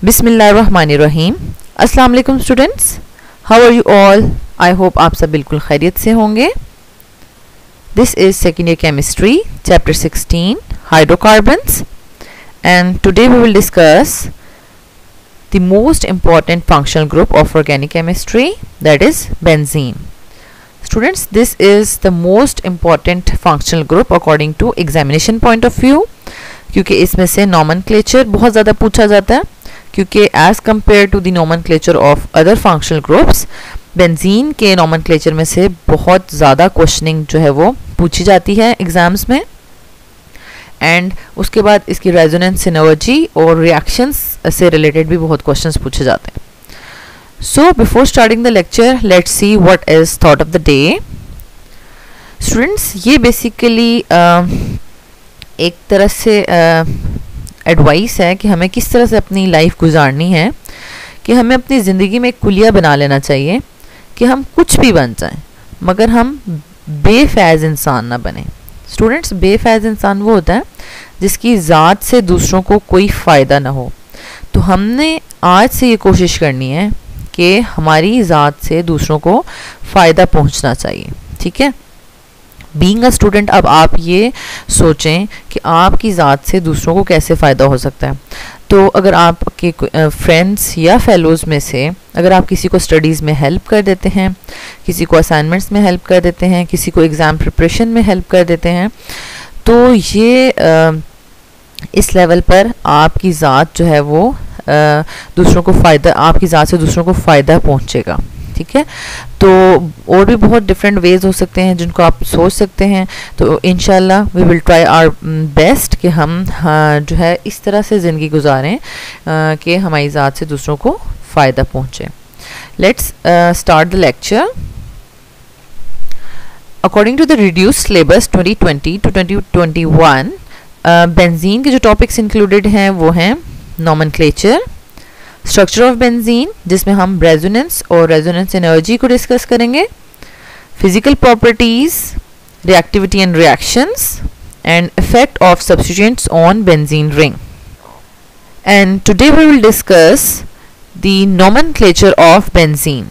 बिस्मिल्लाहिर्रहमानिर्रहीम। अस्सलाम वालेकुम students, how are you all? I hope आप सब बिल्कुल खैरियत से होंगे। This is second year chemistry chapter 16 hydrocarbons and today we will discuss the most important functional group of organic chemistry, that is benzene. Students, this is the most important functional group according to examination point of view, क्योंकि इसमें से nomenclature बहुत ज़्यादा पूछा जाता है, क्योंकि as compared to the nomenclature of other functional groups, benzene के nomenclature में से बहुत ज़्यादा क्वेश्चनिंग जो है वो पूछी जाती है एग्ज़ाम्स में। एंड उसके बाद इसकी रेजोनेंस सिनर्जी और रिएक्शंस से रिलेटेड भी बहुत क्वेश्चंस पूछे जाते हैं। So before starting the lecture let's see what is thought of the day. Students, ये बेसिकली एक तरह से एडवाइस है कि हमें किस तरह से अपनी लाइफ गुजारनी है, कि हमें अपनी ज़िंदगी में एक कुलिया बना लेना चाहिए कि हम कुछ भी बन जाएं मगर हम बेफैज़ इंसान ना बने। स्टूडेंट्स, बेफैज़ इंसान वो होता है जिसकी ज़ात से दूसरों को कोई फ़ायदा ना हो। तो हमने आज से ये कोशिश करनी है कि हमारी ज़ात से दूसरों को फ़ायदा पहुंचना चाहिए। ठीक है, बीइंग अ स्टूडेंट, अब आप ये सोचें कि आपकी ज़ात से दूसरों को कैसे फ़ायदा हो सकता है। तो अगर आपके फ्रेंड्स या फेलोज़ में से अगर आप किसी को स्टडीज़ में हेल्प कर देते हैं, किसी को असाइनमेंट्स में हेल्प कर देते हैं, किसी को एग्ज़ाम प्रिपरेशन में हेल्प कर देते हैं, तो ये इस लेवल पर आपकी ज़ात जो है वो दूसरों को फ़ायदा, आपकी ज़ात से दूसरों को फ़ायदा पहुँचेगा। ठीक है, तो और भी बहुत डिफरेंट वेज हो सकते हैं जिनको आप सोच सकते हैं। तो इंशाल्लाह we will try our best कि हम जो है इस तरह से ज़िंदगी गुजारें कि हमारी ज़ात से दूसरों को फ़ायदा पहुँचे। Let's start the lecture. According to the reduced syllabus 2020 to 2021, benzene के जो टॉपिक्स इंक्लूडेड हैं वो हैं नॉमेनक्लेचर, स्ट्रक्चर ऑफ बेंजीन जिसमें हम रेजोनेंस और रेजोनेंस एनर्जी को डिस्कस करेंगे, physical properties, reactivity and reactions and effect of substituents on benzene ring. And today we will discuss the nomenclature of benzene.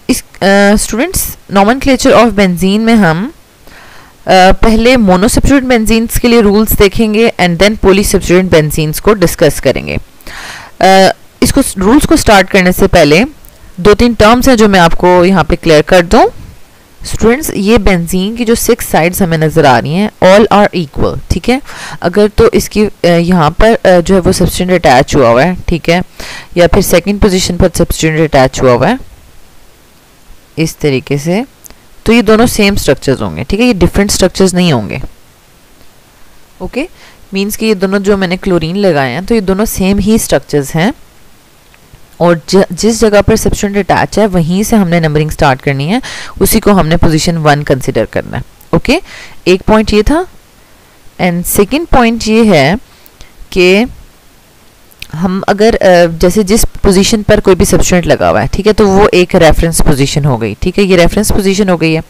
इस students, nomenclature of benzene में हम पहले monosubstituent benzenes के लिए rules देखेंगे and then polysubstituent benzenes को discuss करेंगे। इसको रूल्स को स्टार्ट करने से पहले दो तीन टर्म्स हैं जो मैं आपको यहाँ पे क्लियर कर दूँ। स्टूडेंट्स, ये बेंजीन की जो 6 साइड्स हमें नज़र आ रही हैं, ऑल आर इक्वल। ठीक है, अगर तो इसकी यहाँ पर जो है वो सब्स्टिट्यूएंट अटैच हुआ हुआ है, ठीक है, या फिर सेकंड पोजीशन पर सब्स्टिट्यूएंट अटैच हुआ हुआ है इस तरीके से, तो ये दोनों सेम स्ट्रक्चर्स होंगे। ठीक है, ये डिफरेंट स्ट्रक्चर्स नहीं होंगे। ओके, मीन्स कि ये दोनों जो मैंने क्लोरीन लगाए हैं तो ये दोनों सेम ही स्ट्रक्चर्स हैं और जिस जगह पर सब्स्टिट्यूएंट अटैच है वहीं से हमने नंबरिंग स्टार्ट करनी है, उसी को हमने पोजीशन 1 कंसिडर करना है। ओके, एक पॉइंट ये था। एंड सेकंड पॉइंट ये है कि हम अगर जैसे जिस पोजीशन पर कोई भी सब्स्टिट्यूएंट लगा हुआ है, ठीक है, तो वो एक रेफरेंस पोजीशन हो गई। ठीक है, ये रेफरेंस पोजीशन हो गई है।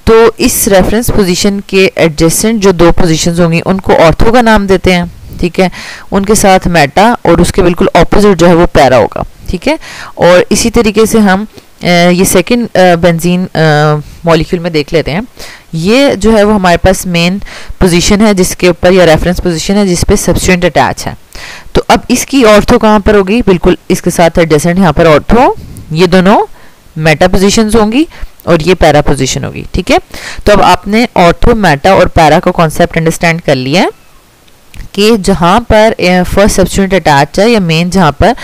तो इस रेफरेंस पोजीशन के एडजेसेंट जो 2 पोजीशंस होंगी उनको ऑर्थो का नाम देते हैं। ठीक है, उनके साथ मेटा और उसके बिल्कुल ऑपोजिट जो है वो पैरा होगा। ठीक है, और इसी तरीके से हम ये सेकंड बेंजीन मॉलिक्यूल में देख लेते हैं। ये जो है वो हमारे पास मेन पोजीशन है जिसके ऊपर, या रेफरेंस पोजीशन है जिस पे सब्स्टिट्यूएंट अटैच है। तो अब इसकी ऑर्थो कहाँ पर होगी? बिल्कुल इसके साथ एडजेसेंट यहाँ पर ऑर्थो, ये दोनों मेटा पोजीशंस होंगी और ये पैरा पोजीशन होगी। ठीक है, तो अब आपने ऑर्थो, मेटा और पैरा का कॉन्सेप्ट अंडरस्टैंड कर लिया है कि जहाँ पर फर्स्ट सब्स्टिट्यूएंट अटैच है या मेन जहाँ पर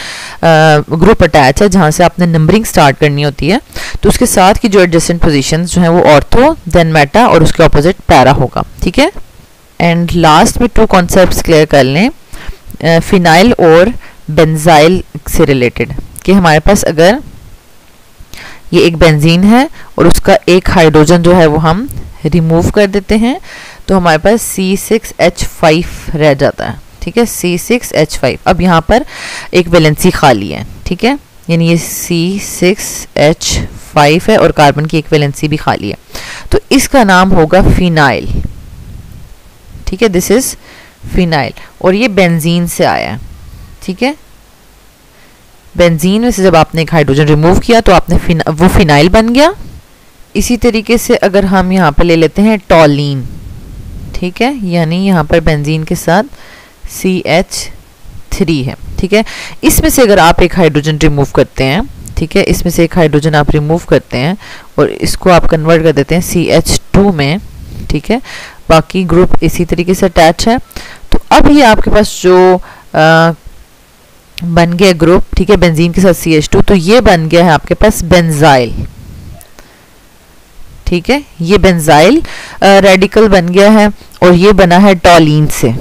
ग्रुप अटैच है, जहाँ से आपने नंबरिंग स्टार्ट करनी होती है, तो उसके साथ की जो एडजेसेंट पोजीशंस जो हैं वो ऑर्थो, देन मेटा और उसके ऑपोजिट पैरा होगा। ठीक है, एंड लास्ट में 2 कॉन्सेप्ट्स क्लियर कर लें फिनाइल और बेंजाइल से रिलेटेड, कि हमारे पास अगर ये एक बेंजीन है और उसका एक हाइड्रोजन जो है वो हम रिमूव कर देते हैं तो हमारे पास C6H5 रह जाता है। ठीक है, C6H5। अब यहाँ पर एक वैलेंसी खाली है। ठीक है, यानी ये C6H5 है और कार्बन की एक वैलेंसी भी खाली है, तो इसका नाम होगा फिनाइल। ठीक है, दिस इज फिनाइल और ये बेंजीन से आया है। ठीक है, बेंजीन में से जब आपने एक हाइड्रोजन रिमूव किया तो आपने वो फिनाइल बन गया। इसी तरीके से अगर हम यहाँ पर ले लेते हैं टॉलीन, ठीक है, यानी यहाँ पर बेंजीन के साथ CH3 है, ठीक है। इसमें से अगर आप एक हाइड्रोजन रिमूव करते हैं, ठीक है, इसमें से एक हाइड्रोजन आप रिमूव करते हैं और इसको आप कन्वर्ट कर देते हैं CH2 में, ठीक है, बाकी ग्रुप इसी तरीके से अटैच है। तो अब ये आपके पास जो बन गया ग्रुप, ठीक है, बेंजीन के साथ CH2, तो ये बन गया है आपके पास बेंजाइल, ठीक है, ये बेंजाइल रेडिकल बन गया है और ये बना है टॉलीन से,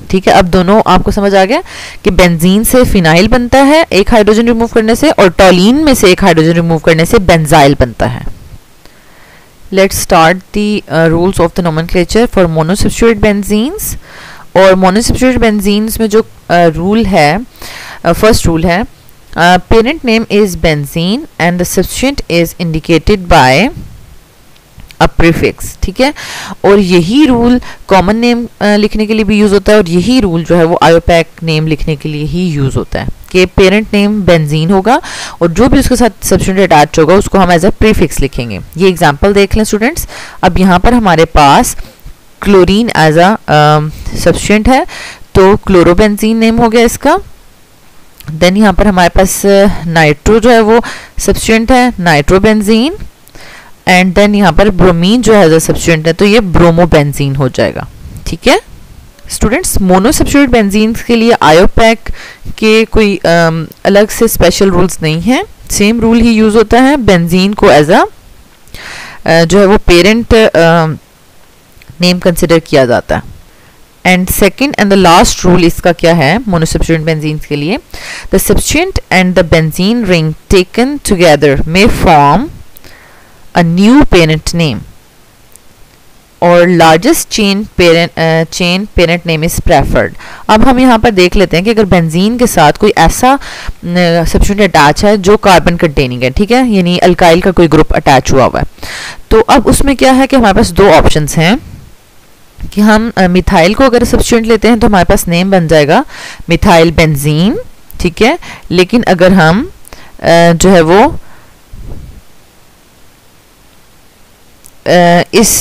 ठीक है। अब दोनों आपको समझ आ गया कि बेंजीन से फिनाइल बनता है एक हाइड्रोजन रिमूव करने से, और टॉलीन में से एक हाइड्रोजन रिमूव करने से बेंजाइल बनता है। Let's start the rules of the nomenclature for monosubstituted benzenes. और मोनोसब्स्टिट्यूटेड बेंजीन्स में जो रूल है, फर्स्ट रूल है, parent name is benzene and the substituent is indicated by a prefix, ठीक है। और यही रूल कॉमन नेम लिखने के लिए भी यूज होता है और यही रूल जो है वो आयोपैक नेम लिखने के लिए ही यूज होता है कि पेरेंट नेम बेंजीन होगा और जो भी उसके साथ सब्स्टिट्यूएंट अटैच होगा उसको हम एज अ प्रीफिक्स लिखेंगे। ये एग्जांपल देख लें स्टूडेंट्स। अब यहाँ पर हमारे पास क्लोरीन एज अ सब्स्टिट्यूएंट है तो क्लोरोबेंजीन नेम हो गया इसका। देन यहाँ पर हमारे पास नाइट्रो जो है वो सब्स्टिट्यूएंट है, नाइट्रोबेंजीन। एंड देन यहाँ पर ब्रोमीन जो है सब्स्टिट्यूएंट है तो ये ब्रोमोबेंजीन हो जाएगा, ठीक है। स्टूडेंट्स, मोनोसब्स्टिट्यूटेड बेंजीन्स के लिए आयोपैक के कोई अलग से स्पेशल रूल्स नहीं हैं, सेम रूल ही यूज होता है। बेंजीन को एज अ जो है वो पेरेंट नेम कंसिडर किया जाता है। And second and the last rule इसका क्या है मोनोसब्स्टिट्यूटेड बेंजीन्स के लिए, the substituent and the benzene ring taken together may form a new parent name और largest chain parent name is preferred। अब हम यहाँ पर देख लेते हैं कि अगर बेंजीन के साथ कोई ऐसा सब्स्टिट्यूएंट अटैच है जो कार्बन कंटेनिंग है, ठीक है, यानी अल्काइल का कोई ग्रुप अटैच हुआ हुआ है, तो अब उसमें क्या है कि हमारे पास दो ऑप्शंस हैं कि हम मिथाइल को अगर सब्स्टिट्यूएंट लेते हैं तो हमारे पास नेम बन जाएगा मिथाइल बेंजीन, ठीक है। लेकिन अगर हम जो है वो इस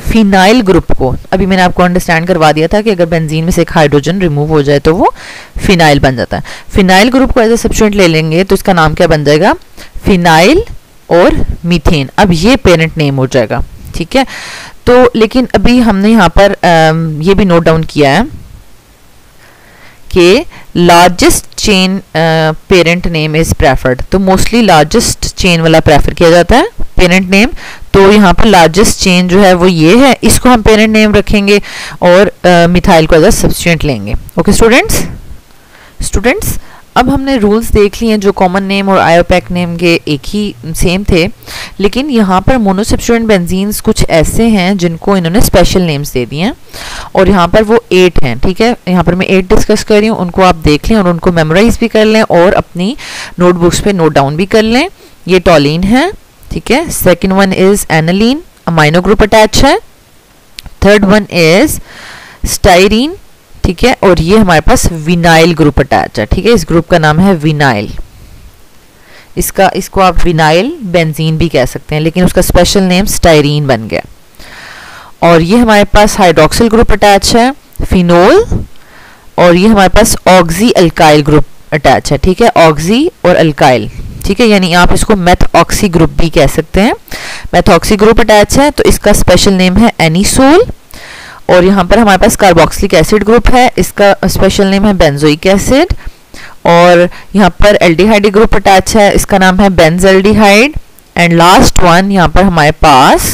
फिनाइल ग्रुप को, अभी मैंने आपको अंडरस्टैंड करवा दिया था कि अगर बेंजीन में से एक हाइड्रोजन रिमूव हो जाए तो वो फिनाइल बन जाता है। फिनाइल ग्रुप को एज ए सब्स्टिट्यूएंट ले लेंगे तो इसका नाम क्या बन जाएगा, फिनाइल और मीथेन। अब ये पेरेंट नेम हो जाएगा, ठीक है। तो लेकिन अभी हमने यहाँ पर ये भी नोट डाउन किया है कि largest chain parent name is preferred, तो मोस्टली लार्जेस्ट चेन वाला प्रेफर किया जाता है पेरेंट नेम। तो यहाँ पर लार्जेस्ट चेन जो है वो ये है, इसको हम पेरेंट नेम रखेंगे और मिथाइल को एज अ सब्स्टिट्यूएंट लेंगे। ओके स्टूडेंट्स, अब हमने रूल्स देख लिए जो कॉमन नेम और आयोपैक नेम के एक ही सेम थे, लेकिन यहाँ पर मोनोसब्स्टिट्यूटेड बेंजीन्स कुछ ऐसे हैं जिनको इन्होंने स्पेशल नेम्स दे दिए हैं और यहाँ पर वो 8 हैं, ठीक है। यहाँ पर मैं 8 डिस्कस कर रही हूँ, उनको आप देख लें और उनको मेमोराइज भी कर लें और अपनी नोटबुक्स पे नोट डाउन भी कर लें। ये टॉलीन है, ठीक है। Second one is aniline, amino group attach है। थर्ड वन इज स्टाइरीन, ठीक है, और ये हमारे पास विनाइल ग्रुप अटैच है, ठीक है। इस ग्रुप का नाम है विनाइल, इसको आप विनाइल बेंजीन भी कह सकते हैं, लेकिन उसका स्पेशल नेम स्टाइरीन बन गया। और ये हमारे पास हाइड्रोक्सिल ग्रुप अटैच है, फिनोल। और ये हमारे पास ऑक्सी अल्काइल ग्रुप अटैच है, ठीक है, ऑक्सी और अल्काइल, ठीक है, यानी आप इसको मेथऑक्सी ग्रुप भी कह सकते हैं। मेथऑक्सी ग्रुप अटैच है तो इसका स्पेशल नेम है एनिसोल। और यहाँ पर हमारे पास कार्बोक्सिलिक एसिड ग्रुप है, इसका स्पेशल नेम है बेंजोइक एसिड। और यहाँ पर एल्डिहाइड ग्रुप अटैच है, इसका नाम है बेंजल्डिहाइड। एंड लास्ट वन यहाँ पर हमारे पास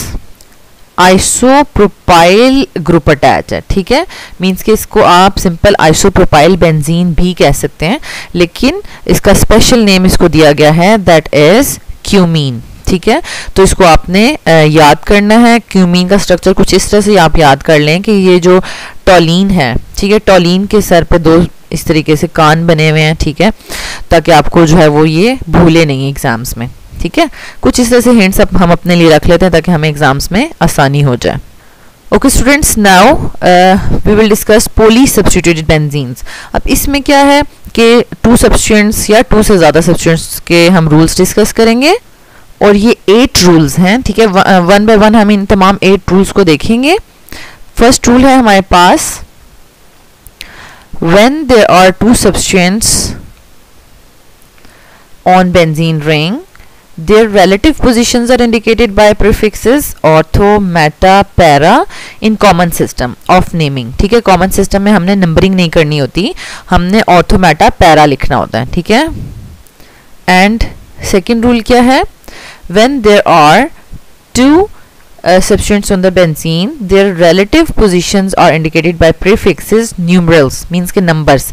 आइसोप्रोपाइल ग्रुप अटैच है, ठीक है। मींस कि इसको आप सिंपल आइसोप्रोपाइल बेंजीन भी कह सकते हैं, लेकिन इसका स्पेशल नेम इसको दिया गया है दैट इज क्यूमीन, ठीक है। तो इसको आपने याद करना है। क्यूमीन का स्ट्रक्चर कुछ इस तरह से आप याद कर लें कि ये जो टॉलीन है, ठीक है, टॉलीन के सर पे 2 इस तरीके से कान बने हुए हैं, ठीक है, ताकि आपको जो है वो ये भूले नहीं एग्जाम्स में, ठीक है। कुछ इस तरह से हिंट्स हम अपने लिए रख लेते हैं ताकि हमें एग्जाम्स में आसानी हो जाए। Okay students, now we will discuss poly substituted benzenes. अब इसमें क्या है कि 2 सब्स्टिट्यूएंट्स या 2 से ज़्यादा सब्स्टिट्यूएंट्स के हम रूल्स डिस्कस करेंगे और ये 8 रूल्स हैं, ठीक है। 1 बाय 1 हम इन तमाम 8 रूल्स को देखेंगे। फर्स्ट रूल है हमारे पास, when there are 2 substituents on benzene ring, their relative positions are indicated by prefixes ortho, meta, para in common system of naming, ठीक है। कॉमन सिस्टम में हमने नंबरिंग नहीं करनी होती, हमने ऑर्थो, मेटा, पैरा लिखना होता है, ठीक है। एंड सेकेंड रूल क्या है, when there are 2 substituents on the benzene, their relative positions are indicated by prefixes, numerals means के numbers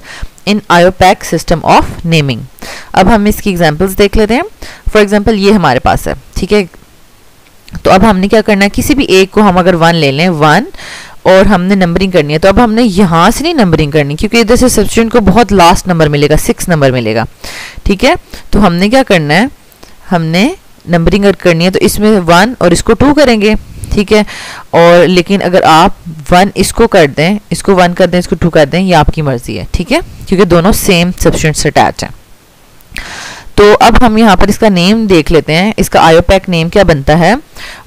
in IUPAC system of naming। अब हम इसकी examples देख लेते हैं। For example ये हमारे पास है, ठीक है। तो अब हमने क्या करना है, किसी भी एक को हम अगर 1 ले लें, 1, और हमने नंबरिंग करनी है, तो अब हमने यहाँ से नहीं नंबरिंग करनी, क्योंकि इधर से सब्स्टिट्यूएंट को बहुत लास्ट नंबर मिलेगा, 6 नंबर मिलेगा, ठीक है। तो हमने क्या करना है, हमने नंबरिंग करनी है, तो इसमें 1 और इसको 2 करेंगे, ठीक है। और लेकिन अगर आप 1 इसको कर दें, इसको 1 कर दें, इसको 2 कर दें, ये आपकी मर्जी है, ठीक है, क्योंकि दोनों सेम सब्स्टिट्यूएंट से अटैच हैं। तो अब हम यहाँ पर इसका नेम देख लेते हैं। इसका आयोपैक नेम क्या बनता है,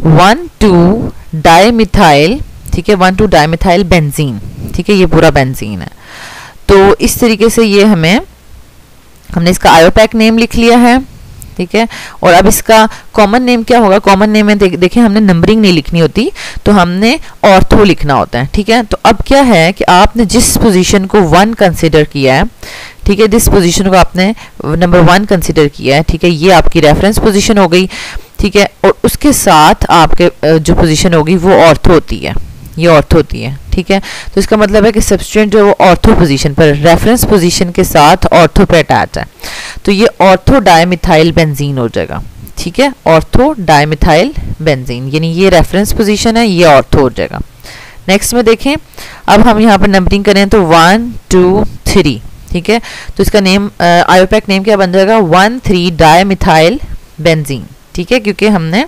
1,2 डाइमिथाइल, ठीक है, 1,2 डाइमिथाइल बेंजीन, ठीक है। ये पूरा बेंजीन है। तो इस तरीके से ये हमने इसका आयोपैक नेम लिख लिया है, ठीक है। और अब इसका कॉमन नेम क्या होगा, कॉमन नेम में देखिए हमने नंबरिंग नहीं लिखनी होती, तो हमने ऑर्थो लिखना होता है, ठीक है। तो अब क्या है कि आपने जिस पोजीशन को 1 कंसिडर किया है, ठीक है, जिस पोजीशन को आपने नंबर 1 कंसिडर किया है, ठीक है, ये आपकी रेफरेंस पोजीशन हो गई, ठीक है। और उसके साथ आपके जो पोजीशन होगी वो ऑर्थो होती है, ये ऑर्थो होती है, ठीक है। तो इसका मतलब है कि सब्स्टिट्यूएंट जो है वो ऑर्थो पोजीशन पर, रेफरेंस पोजीशन के साथ ऑर्थो पे अटैच है, तो ये ऑर्थो डाइमिथाइल बेंजीन हो जाएगा, ठीक है। ऑर्थो डाइमिथाइल बेंजीन, यानी ये रेफरेंस पोजीशन है, ये ऑर्थो हो जाएगा। नेक्स्ट में देखें, अब हम यहाँ पर नंबरिंग करें तो 1, 2, 3, ठीक है। तो इसका नेम आयोपैक नेम क्या बन जाएगा, 1,3 डाइमिथाइल बेंजीन, ठीक है, क्योंकि हमने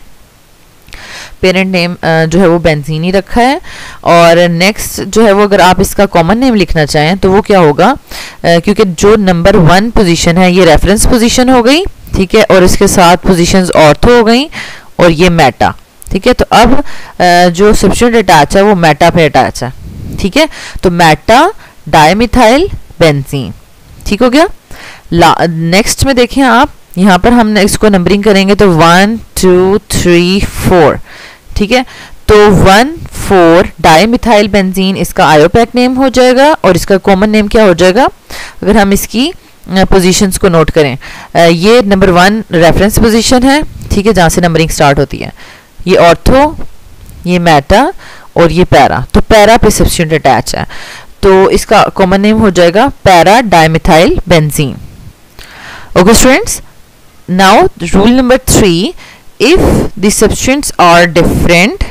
पेरेंट नेम जो है वो बेंजीन ही रखा है। और नेक्स्ट जो है वो अगर आप इसका कॉमन नेम लिखना चाहें तो वो क्या होगा, क्योंकि जो नंबर 1 पोजीशन है ये रेफरेंस पोजीशन हो गई, ठीक है, और इसके साथ पोजीशंस ऑर्थो हो गई, और ये मेटा, ठीक है। तो अब जो सब्स्टिट्यूएंट अटैच है वो मेटा पे अटैच है, ठीक है। तो मेटा डाइमिथाइल बेंजीन, ठीक हो गया। नेक्स्ट में देखें आप, यहाँ पर हम इसको नंबरिंग करेंगे तो 1, 2, 3, 4, ठीक है। तो 1, 4 डाइमिथाइल बेंजीन इसका आयोपैक नेम हो जाएगा, और इसका कॉमन नेम क्या हो जाएगा, अगर हम इसकी पोजीशंस को नोट करें, ये नंबर 1 रेफरेंस पोजीशन है, ठीक है, जहाँ से नंबरिंग स्टार्ट होती है, ये ऑर्थो, ये मेटा और ये पैरा, तो पैरा पे सब्स्टिट्यूएंट अटैच है, तो इसका कॉमन नेम हो जाएगा para dimethyl benzene. Okay students, now rule number 3, if the substituents are different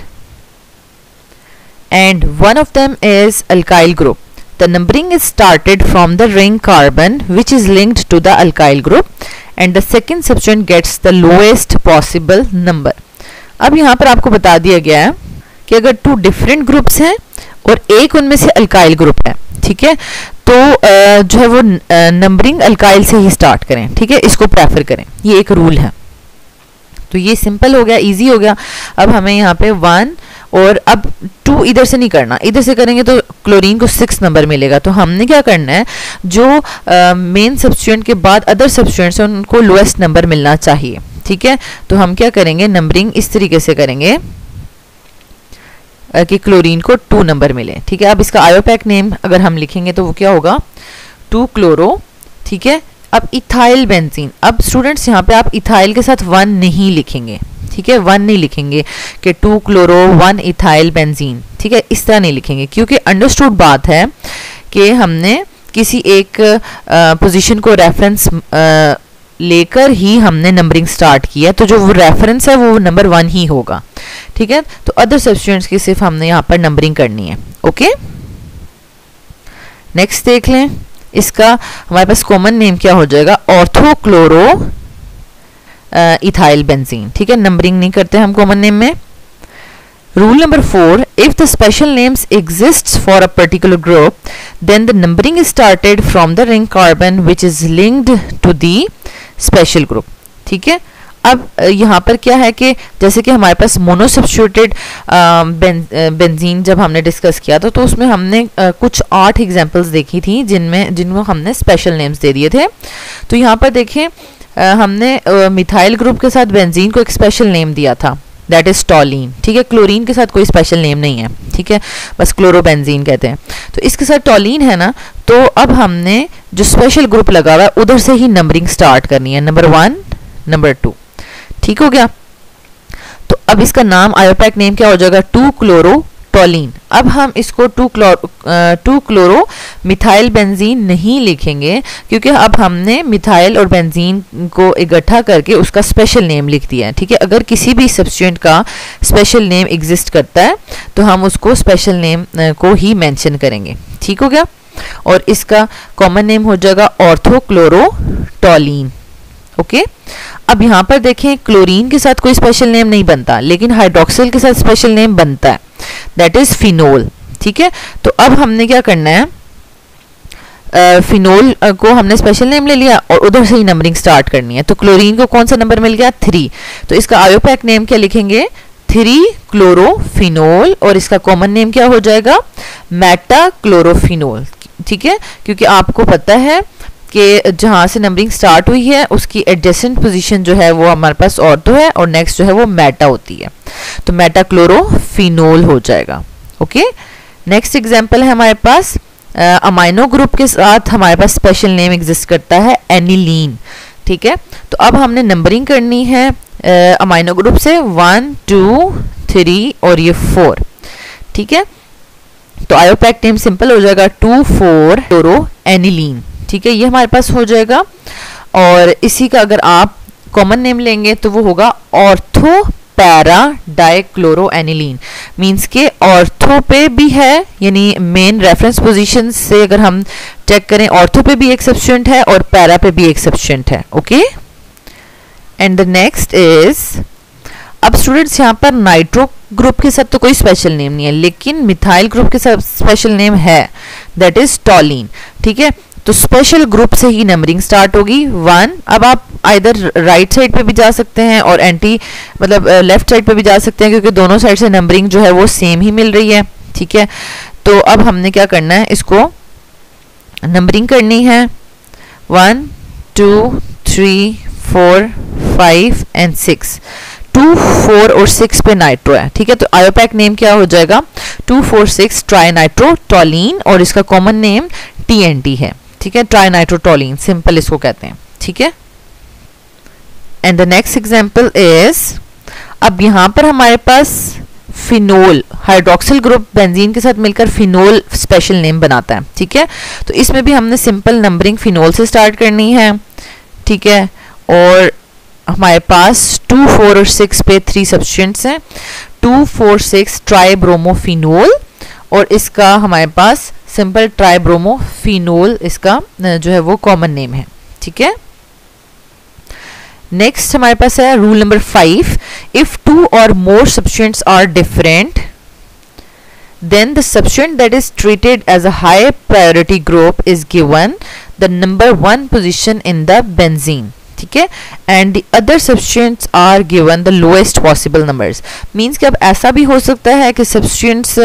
and one of them is alkyl group, the numbering is started from the ring carbon which is linked to the alkyl group and the second substituent gets the lowest possible number। अब यहाँ पर आपको बता दिया गया है कि अगर 2 डिफरेंट ग्रुप्स हैं और एक उनमें से अल्काइल ग्रुप है, ठीक है, तो जो है वो नंबरिंग अल्काइल से ही स्टार्ट करें, ठीक है, इसको प्रेफर करें, ये एक रूल है। तो ये सिंपल हो गया, इजी हो गया। अब हमें यहाँ पे 1 और अब 2 इधर से नहीं करना, इधर से करेंगे तो क्लोरीन को 6 नंबर मिलेगा। तो हमने क्या करना है, जो मेन सब्स्टिट्यूएंट के बाद अदर सब्स्टिट्यूएंट्स हैं उनको लोएस्ट नंबर मिलना चाहिए, ठीक है। तो हम क्या करेंगे, नंबरिंग इस तरीके से करेंगे कि क्लोरीन को 2 नंबर मिले, ठीक है। अब इसका आयोपैक नेम अगर हम लिखेंगे तो वो क्या होगा, 2 क्लोरो, ठीक है। अब इथाइल बेंजीन, अब स्टूडेंट्स यहाँ पे आप इथाइल के साथ 1 नहीं लिखेंगे, ठीक है, 1 नहीं लिखेंगे कि 2 क्लोरो 1 इथाइल बेंजीन, ठीक है, इस तरह नहीं लिखेंगे, क्योंकि अंडरस्टूड बात है कि हमने किसी एक पोजीशन को रेफरेंस लेकर ही हमने नंबरिंग स्टार्ट किया, तो जो वो रेफरेंस है वो नंबर 1 ही होगा, ठीक है। तो अदर सब्स्टिट्यूएंट्स की सिर्फ हमने यहाँ पर नंबरिंग करनी है, ओके। नेक्स्ट देख लें, इसका हमारे पास कॉमन नेम क्या हो जाएगा, ऑर्थोक्लोरो इथाइल बेंजीन, ठीक है, नंबरिंग नहीं करते हम कॉमन नेम में। Rule number 4, if the special names exists for a particular group, then the numbering is started from the ring carbon which is linked to the special group. ठीक है, अब यहाँ पर क्या है कि जैसे कि हमारे पास मोनोसब्स्टिट्यूटेड बेंजीन जब हमने डिस्कस किया था तो उसमें हमने कुछ 8 एग्जांपल्स देखी थी जिनको हमने स्पेशल नेम्स दे दिए थे. तो यहाँ पर देखें हमने मिथाइल ग्रुप के साथ बेंजीन को एक स्पेशल नेम दिया था, दैट इज टॉलीन. ठीक है, क्लोरीन के साथ कोई स्पेशल नेम नहीं है. ठीक है, बस क्लोरोबेंजीन कहते हैं. तो इसके साथ टॉलीन है ना, तो अब हमने जो स्पेशल ग्रुप लगा हुआ है उधर से ही नंबरिंग स्टार्ट करनी है, नंबर 1 नंबर 2. ठीक हो गया. तो अब इसका नाम आयोपैक नेम क्या हो जाएगा, 2-क्लोरोटोलीन. अब हम इसको 2-क्लोरो मिथाइल बेंजीन नहीं लिखेंगे क्योंकि अब हमने मिथाइल और बेंजीन को इकट्ठा करके उसका स्पेशल नेम लिख दिया है. ठीक है, अगर किसी भी सब्स्टिट्यूएंट का स्पेशल नेम एग्जिस्ट करता है तो हम उसको स्पेशल नेम को ही मेंशन करेंगे. ठीक हो गया. और इसका कॉमन नेम हो जाएगा ऑर्थोक्लोरोटोलीन. ओके. अब यहाँ पर देखें क्लोरीन के साथ कोई स्पेशल नेम नहीं बनता लेकिन हाइड्रोक्सिल के साथ स्पेशल नेम बनता है, दैट इज फिनोल. ठीक है, तो अब हमने क्या करना है, फिनोल को हमने स्पेशल नेम ले लिया और उधर से ही नंबरिंग स्टार्ट करनी है. तो क्लोरीन को कौन सा नंबर मिल गया, 3. तो इसका आयोपैक नेम क्या लिखेंगे, 3-क्लोरोफिनोल. और इसका कॉमन नेम क्या हो जाएगा, मेटाक्लोरोफिनोल. ठीक है, क्योंकि आपको पता है कि जहाँ से नंबरिंग स्टार्ट हुई है उसकी एडजेसेंट पोजीशन जो है वो हमारे पास ऑर्थो है और नेक्स्ट जो है वो मेटा होती है, तो मेटाक्लोरोफिनोल हो जाएगा. ओके. नेक्स्ट एग्जांपल है हमारे पास अमाइनो ग्रुप के साथ हमारे पास स्पेशल नेम एग्जिस्ट करता है एनिलीन. ठीक है, तो अब हमने नंबरिंग करनी है अमाइनो ग्रुप से 1 2 3 और ये 4. ठीक है, तो आयोपैक नेम सिंपल हो जाएगा 2,4-क्लोरोएनिलीन. ठीक है, ये हमारे पास हो जाएगा. और इसी का अगर आप कॉमन नेम लेंगे तो वो होगा ऑर्थो पैरा डाइक्लोरोएनिलीन. मींस के ऑर्थो पे भी है, यानी मेन रेफरेंस पोजीशन से अगर हम चेक करें ऑर्थो पे भी एक सब्स्टिट्यूएंट है और पैरा पे भी एक सब्स्टिट्यूएंट है. Okay. And the next is, अब स्टूडेंट्स यहाँ पर नाइट्रो ग्रुप के साथ तो कोई स्पेशल नेम नहीं है लेकिन मिथाइल ग्रुप के साथ स्पेशल नेम है, दैट इज टॉलीन. ठीक है, तो स्पेशल ग्रुप से ही नंबरिंग स्टार्ट होगी 1. अब आप आइदर राइट साइड पे भी जा सकते हैं और लेफ्ट साइड पे भी जा सकते हैं क्योंकि दोनों साइड से नंबरिंग जो है वो सेम ही मिल रही है. ठीक है, तो अब हमने क्या करना है, इसको नंबरिंग करनी है 1 2 3 4 5 एंड 6. 2 4 और 6 पे नाइट्रो है. ठीक है, तो आयोपैक नेम क्या हो जाएगा, 2,4,6 ट्राइनाइट्रोटोलीन और इसका कॉमन नेम TNT है. ठीक है, ट्राइनाइट्रोटोलीन सिंपल इसको कहते हैं. ठीक है. And the next example is, अब यहाँ पर हमारे पास फिनोल हाइड्रोक्सिल ग्रुप बेंजीन के साथ मिलकर फिनोल स्पेशल नेम बनाता है. ठीक है, तो इसमें भी हमने सिंपल नंबरिंग फिनोल से स्टार्ट करनी है. ठीक है, और हमारे पास 2 4 और 6 पे 3 सब्स्टिट्यूएंट्स हैं, 2,4,6 ट्राइब्रोमोफिनोल और इसका हमारे पास सिंपल ट्राइब्रोमोफिनोल इसका जो है वो कॉमन नेम है. ठीक है. नेक्स्ट हमारे पास है rule number 5, if 2 or more substituents are different then the substituent that is treated as a high priority group is given the number 1 position in the benzene. ठीक है, and the other substituents are given the lowest possible numbers. means कि अब ऐसा भी हो सकता है कि substituents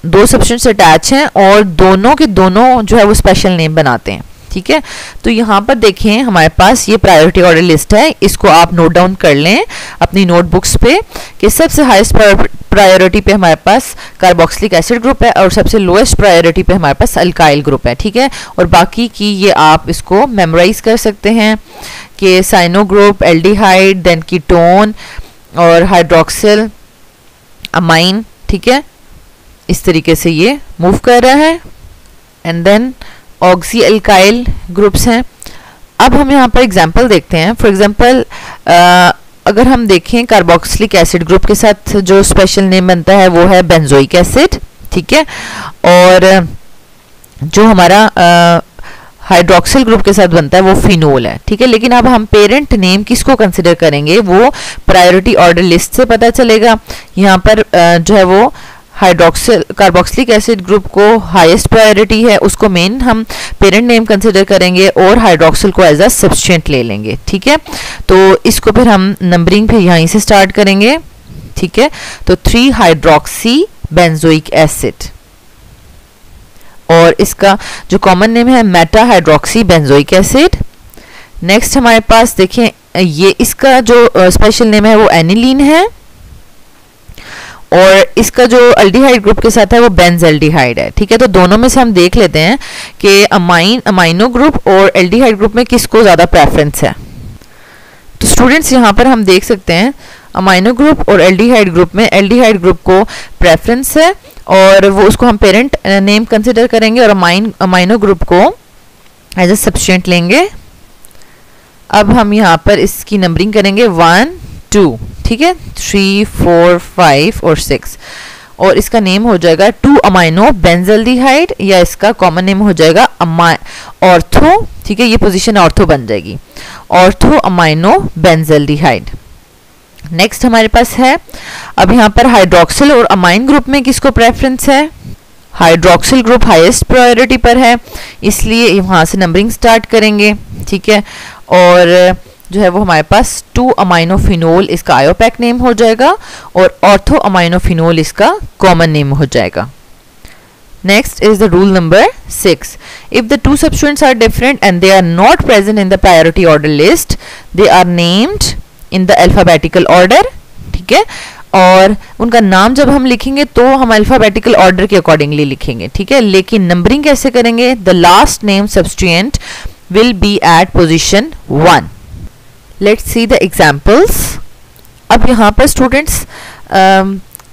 2 substituents अटैच हैं और दोनों के दोनों जो है वो स्पेशल नेम बनाते हैं. ठीक है, तो यहाँ पर देखें हमारे पास ये प्रायोरिटी ऑर्डर लिस्ट है, इसको आप नोट डाउन कर लें अपनी नोटबुक्स पे कि सबसे हाईएस्ट प्रायोरिटी पे हमारे पास कार्बोक्सिलिक एसिड ग्रुप है और सबसे लोएस्ट प्रायोरिटी पे हमारे पास अल्काइल ग्रुप है. ठीक है, और बाकी की ये आप इसको मेमोराइज कर सकते हैं कि cyano group, aldehyde, then ketone और हाइड्रोक्सिल, अमाइन. ठीक है, इस तरीके से ये मूव कर रहा है. And then oxy alkyl groups हैं. अब हम यहाँ पर एग्जांपल देखते हैं. फॉर एग्जांपल अगर हम देखें कार्बोक्सिलिक एसिड ग्रुप के साथ जो स्पेशल नेम बनता है वो है बेंजोइक एसिड. ठीक है, और जो हमारा हाइड्रोक्सिल ग्रुप के साथ बनता है वो फिनोल है, ठीक है। लेकिन अब हम पेरेंट नेम किसको कंसिडर करेंगे वो प्रायोरिटी ऑर्डर लिस्ट से पता चलेगा। यहाँ पर जो है वो हाइड्रोक्सिल कार्बोक्सिलिक एसिड ग्रुप को हाईएस्ट प्रायोरिटी है, उसको मेन हम पेरेंट नेम कंसिडर करेंगे और हाइड्रोक्सिल को एज अ सब्सटेंट ले लेंगे, ठीक है। तो इसको फिर हम नंबरिंग फिर यहीं से स्टार्ट करेंगे, ठीक है। तो 3 हाइड्रोक्सी बेंजोइक एसिड और इसका जो कॉमन नेम है Meta hydroxy benzoic acid. Next हमारे पास देखें ये इसका जो स्पेशल नेम है वो एनिलीन है और इसका जो अल्डिहाइड ग्रुप के साथ है वो बेंजल्डिहाइड है, ठीक है। तो दोनों में से हम देख लेते हैं कि अमाइनो ग्रुप और एल्डिहाइड ग्रुप में किसको ज़्यादा प्रेफरेंस है। तो स्टूडेंट्स यहाँ पर हम देख सकते हैं अमाइनो ग्रुप और एल्डिहाइड ग्रुप में एल्डिहाइड ग्रुप को प्रेफरेंस है और वो उसको हम पेरेंट नेम कंसिडर करेंगे और अमाइनो ग्रुप को एज अ सब्स्टिट्यूएंट लेंगे। अब हम यहाँ पर इसकी नंबरिंग करेंगे 1 2, ठीक है, 3 4 5 और 6 और इसका नेम हो जाएगा 2 अमाइनो बेंजल्डिहाइड या इसका कॉमन नेम हो जाएगा ऑर्थो, ठीक है। ये पोजीशन ऑर्थो बन जाएगी, ऑर्थो अमाइनो बेंजल्डिहाइड। नेक्स्ट हमारे पास है अब यहाँ पर हाइड्रोक्सिल और अमाइन ग्रुप में किसको प्रेफरेंस है। हाइड्रोक्सिल ग्रुप हाईएस्ट प्रायोरिटी पर है इसलिए वहाँ से नंबरिंग स्टार्ट करेंगे, ठीक है। और जो है वो हमारे पास 2 अमाइनोफिनोल इसका आयोपैक नेम हो जाएगा और ऑर्थो अमाइनोफिनोल इसका कॉमन नेम हो जाएगा। Next is the rule number 6. If the two substituents are different and they are not present in the priority order list, they are named in the alphabetical order, ठीक है। और उनका नाम जब हम लिखेंगे तो हम अल्फाबेटिकल ऑर्डर के अकॉर्डिंगली लिखेंगे, ठीक है। लेकिन नंबरिंग कैसे करेंगे, the last name substituent will be at position 1। Let's see the examples. अब यहाँ पर स्टूडेंट्स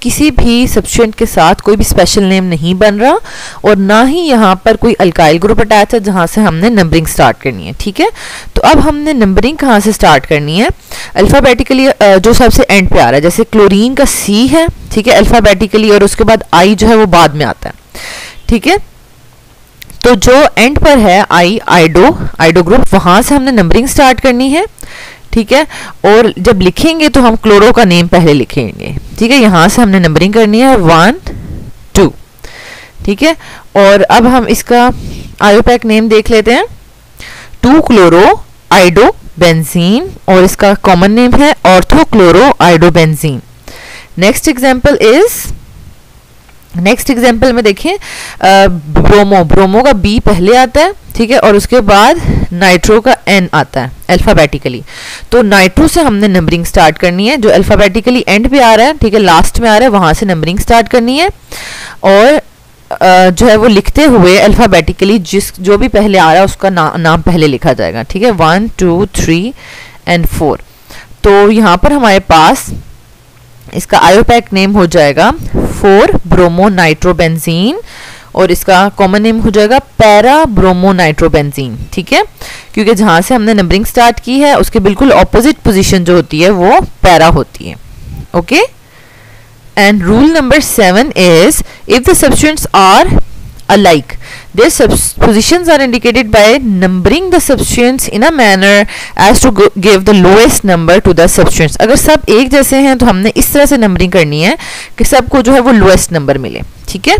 किसी भी सब्स्टिट्यूएंट के साथ कोई भी स्पेशल नेम नहीं बन रहा और ना ही यहाँ पर कोई अल्काइल ग्रुप अटैच है जहाँ से हमने नंबरिंग स्टार्ट करनी है, ठीक है। तो अब हमने नंबरिंग कहाँ से स्टार्ट करनी है, अल्फाबेटिकली जो सबसे एंड पे आ रहा है, जैसे क्लोरीन का C है, ठीक है, अल्फाबेटिकली, और उसके बाद I जो है वो बाद में आता है, ठीक है। तो जो एंड पर है आइडो ग्रुप, वहाँ से हमने नंबरिंग स्टार्ट करनी है, ठीक है। और जब लिखेंगे तो हम क्लोरो का नेम पहले लिखेंगे, ठीक है। यहाँ से हमने नंबरिंग करनी है 1 2, ठीक है। और अब हम इसका आयोपैक नेम देख लेते हैं, 2 क्लोरो आइडो बेंजीन और इसका कॉमन नेम है ortho chloro आइडो benzene. Next example में देखें ब्रोमो का B पहले आता है, ठीक है, और उसके बाद नाइट्रो का N आता है अल्फाबेटिकली। तो नाइट्रो से हमने नंबरिंग स्टार्ट करनी है, जो अल्फाबेटिकली एंड पे आ रहा है, ठीक है, लास्ट में आ रहा है, वहां से नंबरिंग स्टार्ट करनी है। और जो है वो लिखते हुए अल्फाबेटिकली जो भी पहले आ रहा है उसका नाम पहले लिखा जाएगा, ठीक है, 1 2 3 and 4। तो यहाँ पर हमारे पास इसका आयोपैक नेम हो जाएगा 4 ब्रोमो नाइट्रोबेंजीन और इसका कॉमन नेम हो जाएगा पैरा ब्रोमो नाइट्रोबेंजीन, ठीक है, क्योंकि जहां से हमने नंबरिंग स्टार्ट की है उसके बिल्कुल ऑपोजिट पोजीशन जो होती है वो पैरा होती है, okay. And rule number 7 is if the substituents are alike, their positions are indicated by numbering the substituents in a manner as to give the lowest number to the substituents। अगर सब एक जैसे हैं तो हमने इस तरह से नंबरिंग करनी है कि सबको जो है वो लोएस्ट नंबर मिले, ठीक है।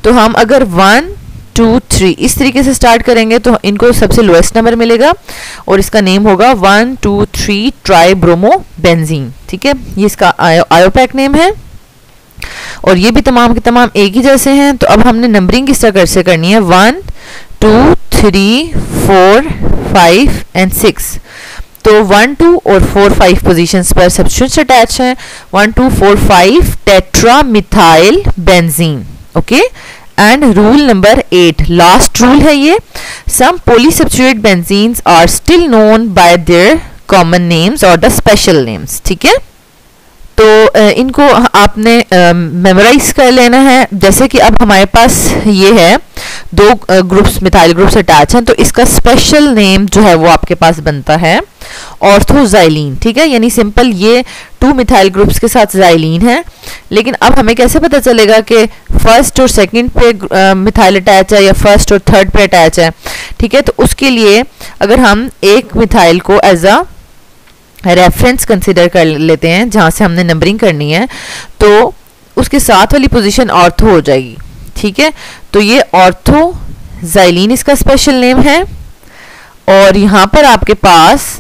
तो हम अगर 1 2 3 इस तरीके से स्टार्ट करेंगे तो इनको सबसे लोएस्ट नंबर मिलेगा और इसका नेम होगा 1 2 3 ट्राई ब्रोमो बेंजीन, ठीक है। ये इसका आयोपैक नेम है और ये भी तमाम के तमाम एक ही जैसे हैं। तो अब हमने नंबरिंग किस तरह से करनी है, 1 2 3 4 5 and 6। तो 1 2 और 4 5 पोजीशंस पर सब्स्टिट्यूएंट्स अटैच हैं, 1 2 4 5 tetra methyl benzene, okay. And rule number 8 last rule है ये, some polysubstituted benzenes are still known by their common names और द स्पेशल नेम्स, ठीक है। तो इनको आपने मेमोराइज कर लेना है। जैसे कि अब हमारे पास ये है 2 ग्रुप्स मिथाइल ग्रुप्स अटैच हैं, तो इसका स्पेशल नेम जो है वो आपके पास बनता है ऑर्थोजाइलीन, ठीक है, यानी सिंपल ये 2 मिथाइल ग्रुप्स के साथ जाइलीन है। लेकिन अब हमें कैसे पता चलेगा कि फर्स्ट और सेकंड पे मिथाइल अटैच है या फर्स्ट और थर्ड पे अटैच है, ठीक है। तो उसके लिए अगर हम एक मिथाइल को एज अ रेफरेंस कंसिडर कर लेते हैं जहाँ से हमने नंबरिंग करनी है, तो उसके साथ वाली पोजीशन ऑर्थो हो जाएगी, ठीक है। तो ये ऑर्थोजाइलिन इसका स्पेशल नेम है, और यहाँ पर आपके पास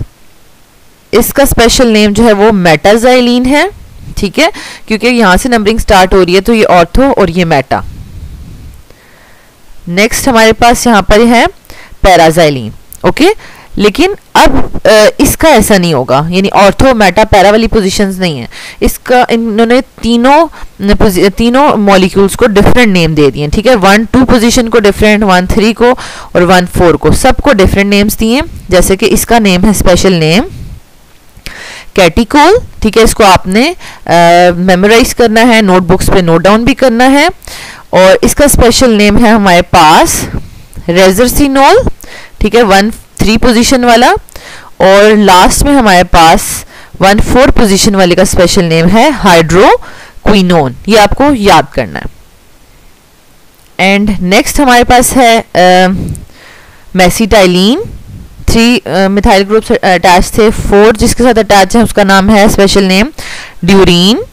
इसका स्पेशल नेम जो है वो मेटाजाइलिन है, ठीक है, क्योंकि यहाँ से नंबरिंग स्टार्ट हो रही है, तो ये ऑर्थो और ये मेटा। नेक्स्ट हमारे पास यहाँ पर है पैराजाइलिन, ओके। लेकिन अब इसका ऐसा नहीं होगा, यानी ऑर्थो मेटा पैरा वाली पोजीशंस नहीं है इसका। इन्होंने तीनों मॉलिक्यूल्स को डिफरेंट नेम दे दिए, ठीक है। 1 2 पोजीशन को डिफरेंट, 1 3 को और 1 4 को, सबको डिफरेंट नेम्स दिए। जैसे कि इसका नेम है स्पेशल नेम कैटिकोल, ठीक है। इसको आपने मेमोराइज करना है, नोटबुक्स पे नोट डाउन भी करना है। और इसका स्पेशल नेम है हमारे पास रेजरसिनोल, ठीक है, 1 3 पोजीशन वाला। और लास्ट में हमारे पास 1 4 पोजीशन वाले का स्पेशल नेम है हाइड्रोक्विनोन, ये आपको याद करना है। एंड नेक्स्ट हमारे पास है मेसिटाइलिन, 3 मिथाइल ग्रुप्स अटैच थे, 4 जिसके साथ अटैच है उसका नाम है स्पेशल नेम ड्यूरीन।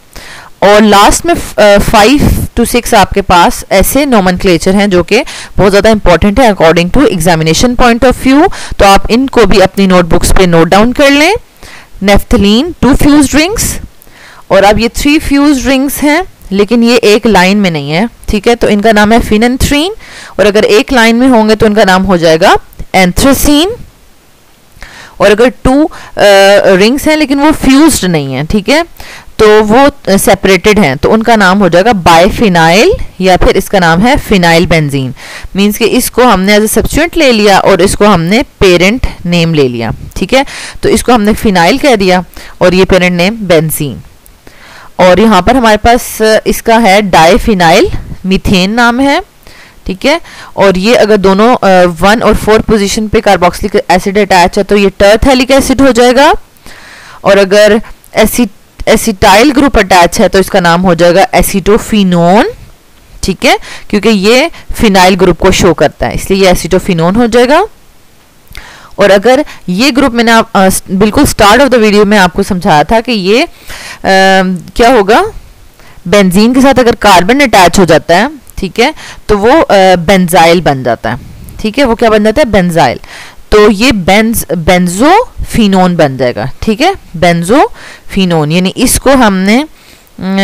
और लास्ट में 5 to 6 आपके पास ऐसे नोमेनक्लेचर हैं जो कि बहुत ज़्यादा इंपॉर्टेंट है according to examination point of view, तो आप इनको भी अपनी नोटबुक्स पे नोट डाउन कर लें। नेफ्थलीन 2 फ्यूज्ड रिंग्स, और अब ये 3 फ्यूज्ड रिंग्स हैं, लेकिन ये एक लाइन में नहीं है, ठीक है। तो इनका नाम है फिनेंथ्रीन, और अगर एक लाइन में होंगे तो इनका नाम हो जाएगा एंथ्रासीन। और अगर 2 रिंग्स हैं लेकिन वो फ्यूज्ड नहीं है, ठीक है, तो वो सेपरेटेड हैं, तो उनका नाम हो जाएगा बाइफिनाइल, या फिर इसका नाम है फिनाइल बेंजीन। मींस कि इसको हमने एज ए सब्स्टिट्यूएंट ले लिया और इसको हमने पेरेंट नेम ले लिया, ठीक है। तो इसको हमने फिनाइल कह दिया और ये पेरेंट नेम बेंजीन। और यहाँ पर हमारे पास इसका है डाइफिनाइल मीथेन नाम है, ठीक है। और ये अगर दोनों 1 और 4 पोजीशन पे कार्बोक्सिलिक एसिड अटैच है तो ये टर्थिक एसिड हो जाएगा। और अगर एसिटाइल ग्रुप अटैच है तो इसका नाम हो जाएगा एसिटोफिनोन, ठीक है, क्योंकि ये फिनाइल ग्रुप को शो करता है, इसलिए ये एसिटोफिनोन हो जाएगा। और अगर ये ग्रुप मैंने बिल्कुल स्टार्ट ऑफ द वीडियो में आपको समझाया था कि ये क्या होगा, बेंजीन के साथ अगर कार्बन अटैच हो जाता है, ठीक है, तो वो बेंजाइल बन जाता है, ठीक है, वो क्या बन जाता है, बेंजाइल। तो ये बेंजोफिनोन बन जाएगा, ठीक है, बेंजोफिनोन, यानी इसको हमने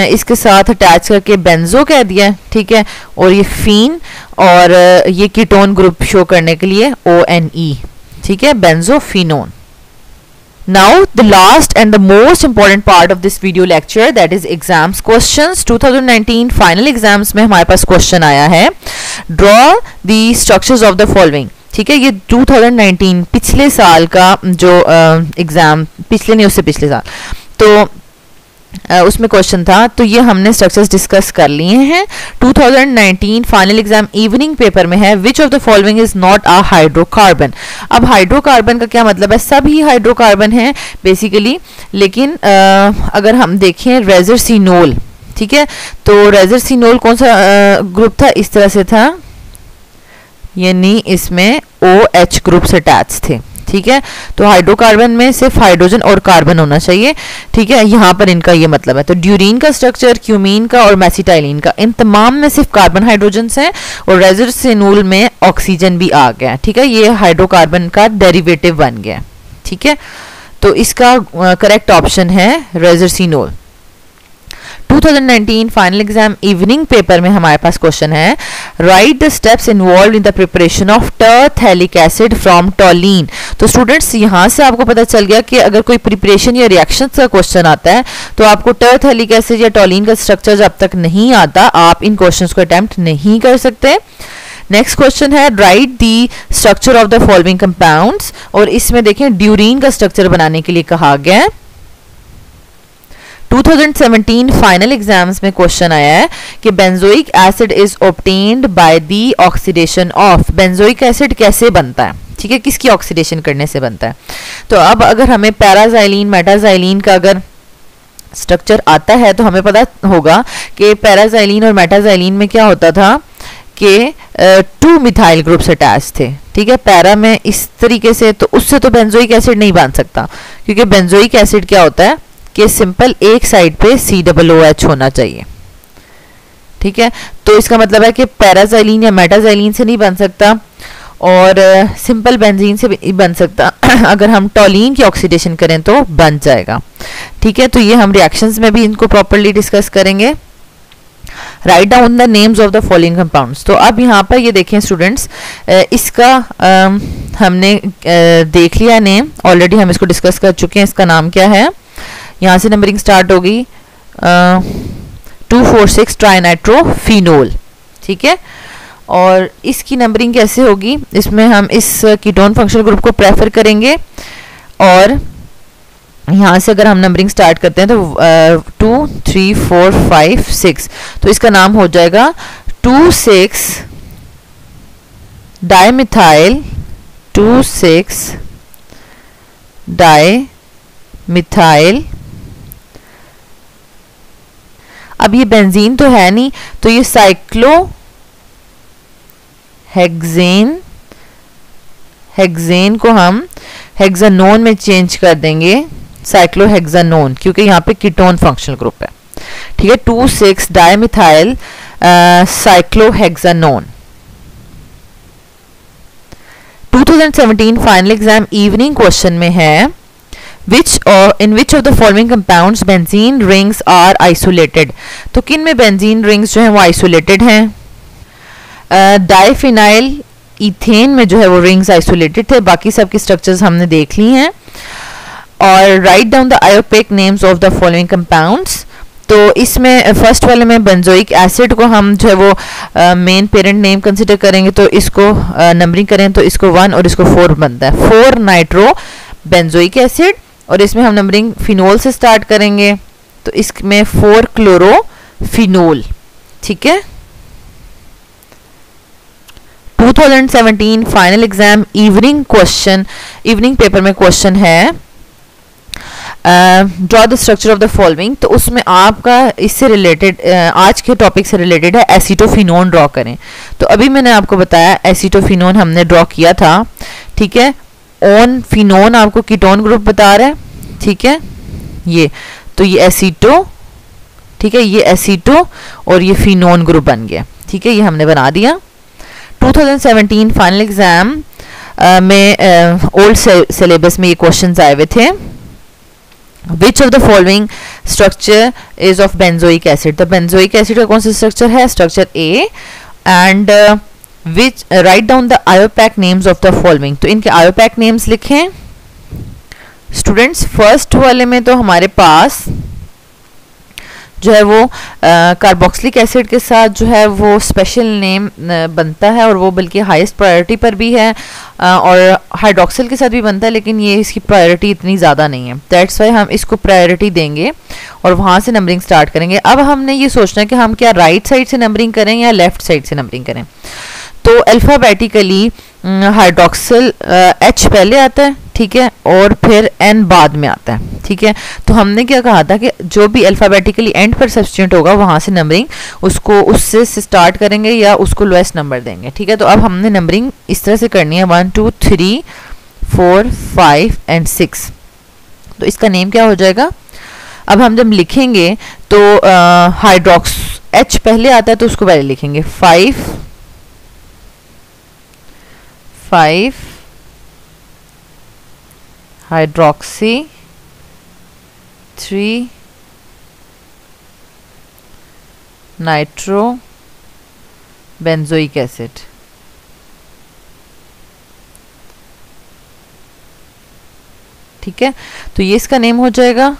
इसके साथ अटैच करके बेंजो कह दिया, ठीक है। और ये फीन और ये कीटोन ग्रुप शो करने के लिए ONE, ठीक है, benzophenone. Now the last and the most important part of this video lecture, that is exams questions. 2019 final exams में हमारे पास question आया है, draw the structures of the following, ठीक है। ये 2019 पिछले साल का जो एग्जाम, पिछले नहीं उससे पिछले साल, तो उसमें क्वेश्चन था, तो ये हमने स्ट्रक्चर्स डिस्कस कर लिए हैं। 2019 फाइनल एग्जाम इवनिंग पेपर में है, which of the following is not a hydrocarbon. अब हाइड्रोकार्बन का क्या मतलब है, सभी हाइड्रोकार्बन हैं बेसिकली, लेकिन अगर हम देखें रेजरसिनोल, ठीक है, तो रेजरसिनोल कौन सा ग्रुप था, इस तरह से था, यानी इसमें OH ग्रुप से अटैच थे, ठीक है। तो हाइड्रोकार्बन में सिर्फ हाइड्रोजन और कार्बन होना चाहिए, ठीक है, यहाँ पर इनका ये मतलब है। तो ड्यूरीन का स्ट्रक्चर, क्यूमीन का और मेसिटाइलिन का, इन तमाम में सिर्फ कार्बन हाइड्रोजन हैं, और रेजरसिनोल में ऑक्सीजन भी आ गया, ठीक है, ये हाइड्रोकार्बन का डेरिवेटिव बन गया, ठीक है। तो इसका करेक्ट ऑप्शन है resorcinol. 2019 final exam evening paper में हमारे पास क्वेश्चन है, write the steps involved in the preparation of terephthalic acid from toluene. तो स्टूडेंट्स यहाँ से आपको पता चल गया कि अगर कोई प्रिपरेशन या रिएक्शन का क्वेश्चन आता है तो आपको टर्थिक एसिड या टोलिन का स्ट्रक्चर जब तक नहीं आता आप इन क्वेश्चंस को अटेम्प्ट नहीं कर सकते। नेक्स्ट क्वेश्चन है, right the structure of the following compounds, और इसमें देखें ड्यूरीन का स्ट्रक्चर बनाने के लिए कहा गया है। 2017 फाइनल एग्जाम्स में क्वेश्चन आया है कि benzoic acid is obtained by the oxidation of. Benzoic acid कैसे बनता है, ठीक है, किसकी ऑक्सीडेशन करने से बनता है। तो अब अगर हमें पैराजाइलिन मेटाजाइलिन का अगर स्ट्रक्चर आता है तो हमें पता होगा कि पैराजाइलिन और मेटाजाइलिन में क्या होता था के 2 मिथाइल ग्रुप्स अटैच थे, ठीक है। पैरा में इस तरीके से, तो उससे तो बेंजोइक एसिड नहीं बन सकता, क्योंकि बेंजोइक एसिड क्या होता है कि सिंपल एक साइड पे COOH होना चाहिए, ठीक है। तो इसका मतलब है कि पैराजाइलिन या मेटाजाइलिन से नहीं बन सकता, और सिंपल बेंजीन से भी बन सकता। अगर हम टॉलीन की ऑक्सीडेशन करें तो बन जाएगा, ठीक है। तो ये हम रिएक्शंस में भी इनको प्रॉपर्ली डिस्कस करेंगे। Right down the names of the following compounds. तो अब यहाँ पर ये देखें स्टूडेंट्स, इसका हमने देख लिया नेम, ऑलरेडी हम इसको डिस्कस कर चुके हैं। इसका नाम क्या है, यहाँ से नंबरिंग स्टार्ट होगी 2,4,6 ट्राइनाइट्रोफिनोल, ठीक है। और इसकी नंबरिंग कैसे होगी, इसमें हम इस कीटोन फंक्शनल ग्रुप को प्रेफर करेंगे, और यहाँ से अगर हम नंबरिंग स्टार्ट करते हैं तो 2, 3, 4, 5, 6, तो इसका नाम हो जाएगा 2,6 डाइमिथाइल 2,6 डाइमिथाइल। अब ये बेंजीन तो है नहीं, तो ये हेक्सेन को हम हेक्सानोन में चेंज कर देंगे, साइक्लोहेक्सानोन, क्योंकि यहाँ पे कीटोन फंक्शनल ग्रुप है, ठीक है। 2,6 dimethyl cyclohexanone. 2017 final exam evening question में है in which of the following compounds benzene rings are isolated। तो किन में बेंजीन रिंग्स जो हैं वो आइसोलेटेड हैं। डाइफिनाइल इथेन में जो है वो रिंग्स आइसोलेटेड थे, बाकी सब की स्ट्रक्चर्स हमने देख ली हैं। और write down the IUPAC names of the following compounds. तो इसमें फर्स्ट वाले में बेंजोइक एसिड को हम जो है वो मेन पेरेंट नेम कंसिडर करेंगे, तो इसको नंबरिंग करें तो इसको 1 और इसको 4 बनता है, 4 नाइट्रो बेंजोइक एसिड। और इसमें हम नंबरिंग फिनोल से स्टार्ट करेंगे, तो इसमें 4 क्लोरोफिनोल, ठीक है। 2017 फाइनल एग्जाम इवनिंग पेपर में क्वेश्चन है draw the structure of the following. तो उसमें आपका इससे रिलेटेड आज के टॉपिक से रिलेटेड है एसीटोफिनोन ड्रॉ करें। तो अभी मैंने आपको बताया एसीटोफिनोन हमने ड्रॉ किया था, ठीक है। ऑन फिनोन आपको कीटोन ग्रुप बता रहा है, ठीक है। ये तो ये एसीटो, ठीक है, ये एसीटो और ये फिनोन ग्रुप बन गया, ठीक है, ये हमने बना दिया। 2017 फाइनल एग्जाम में ओल्ड सिलेबस में ये क्वेश्चंस आए हुए थे। Which of the following structure is of benzoic acid. तो बेंजोइक एसिड का कौन सा स्ट्रक्चर है, structure A. And which right down the IUPAC names of the following. तो इनके आयोपैक नेम्स लिखें स्टूडेंट्स। फर्स्ट वाले में तो हमारे पास जो है वो कार्बोक्सिलिक एसिड के साथ जो है वो स्पेशल नेम बनता है, और वो बल्कि हाईएस्ट प्रायोरिटी पर भी है, और हाइड्रोक्सिल के साथ भी बनता है, लेकिन ये इसकी प्रायोरिटी इतनी ज़्यादा नहीं है, दैट्स वाई हम इसको प्रायोरिटी देंगे और वहाँ से नंबरिंग स्टार्ट करेंगे। अब हमने ये सोचना है कि हम क्या राइट साइड से नंबरिंग करें या लेफ्ट साइड से नंबरिंग करें। तो अल्फ़ाबेटिकली हाइड्रोक्सिल H पहले आता है, ठीक है, और फिर N बाद में आता है, ठीक है। तो हमने क्या कहा था कि जो भी अल्फ़ाबेटिकली एंड पर सब्स्टिट्यूट होगा वहाँ से नंबरिंग उसको उससे स्टार्ट करेंगे या उसको लोएस्ट नंबर देंगे, ठीक है। तो अब हमने नंबरिंग इस तरह से करनी है 1, 2, 3, 4, 5 एंड 6। तो इसका नेम क्या हो जाएगा। अब हम जब लिखेंगे तो हाइड्रोक्स H पहले आता है तो उसको पहले लिखेंगे 5 हाइड्रोक्सी 3 नाइट्रो बेंजोइक एसिड, ठीक है। तो ये इसका नेम हो जाएगा।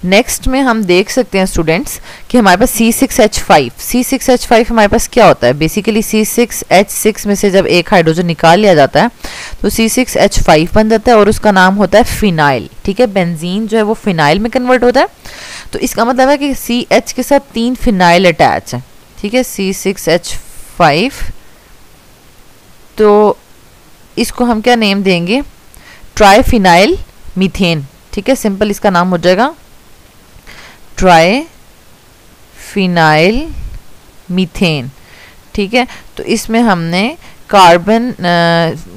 नेक्स्ट में हम देख सकते हैं स्टूडेंट्स कि हमारे पास C6H5 हमारे पास क्या होता है। बेसिकली C6H6 में से जब एक हाइड्रोजन निकाल लिया जाता है तो C6H5 बन जाता है और उसका नाम होता है फिनाइल, ठीक है। बेंजीन जो है वो फिनाइल में कन्वर्ट होता है। तो इसका मतलब है कि CH के साथ 3 फिनाइल अटैच है, ठीक है, C6H5। तो इसको हम क्या नेम देंगे, ट्राइफिनाइल मीथेन, ठीक है। सिंपल इसका नाम हो जाएगा ट्राइफिनाइल मीथेन, ठीक है। तो इसमें हमने कार्बन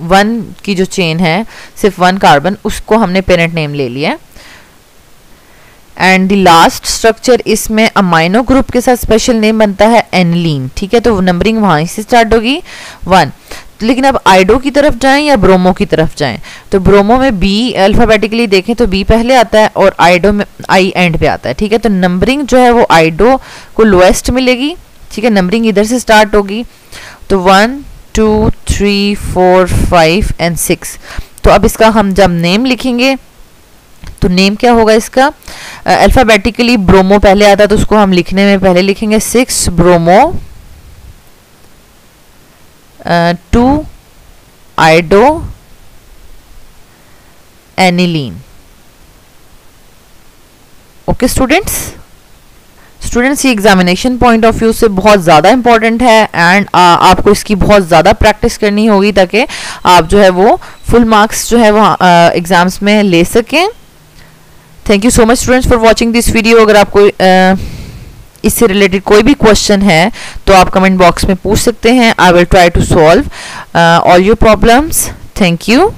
1 की जो चेन है, सिर्फ 1 कार्बन, उसको हमने पेरेंट नेम ले लिया। एंड द लास्ट स्ट्रक्चर इसमें अमाइनो ग्रुप के साथ स्पेशल नेम बनता है एनिलीन, ठीक है। तो नंबरिंग वहाँ से स्टार्ट होगी 1। लेकिन अब आइडो की तरफ जाएं या ब्रोमो की तरफ जाएं, तो ब्रोमो में बी अल्फाबेटिकली देखें तो बी पहले आता है और आइडो में आई एंड पे आता है, ठीक है। तो नंबरिंग जो है वो आइडो को लोएस्ट मिलेगी, ठीक है। नंबरिंग इधर से स्टार्ट होगी, तो 1 2 3 4 5 एंड 6। तो अब इसका हम जब नेम लिखेंगे तो नेम क्या होगा इसका, अल्फाबेटिकली ब्रोमो पहले आता है तो उसको हम लिखने में पहले लिखेंगे 6 ब्रोमो 2 आइडो एनिलीन। ओके स्टूडेंट्स, ये एग्जामिनेशन पॉइंट ऑफ व्यू से बहुत ज़्यादा इंपॉर्टेंट है एंड आपको इसकी बहुत ज़्यादा प्रैक्टिस करनी होगी ताकि आप जो है वो फुल मार्क्स जो है वो एग्जाम्स में ले सकें। Thank you so much students for watching this video. अगर आपको इससे रिलेटेड कोई भी क्वेश्चन है तो आप कमेंट बॉक्स में पूछ सकते हैं। I will try to solve all your problems. Thank you.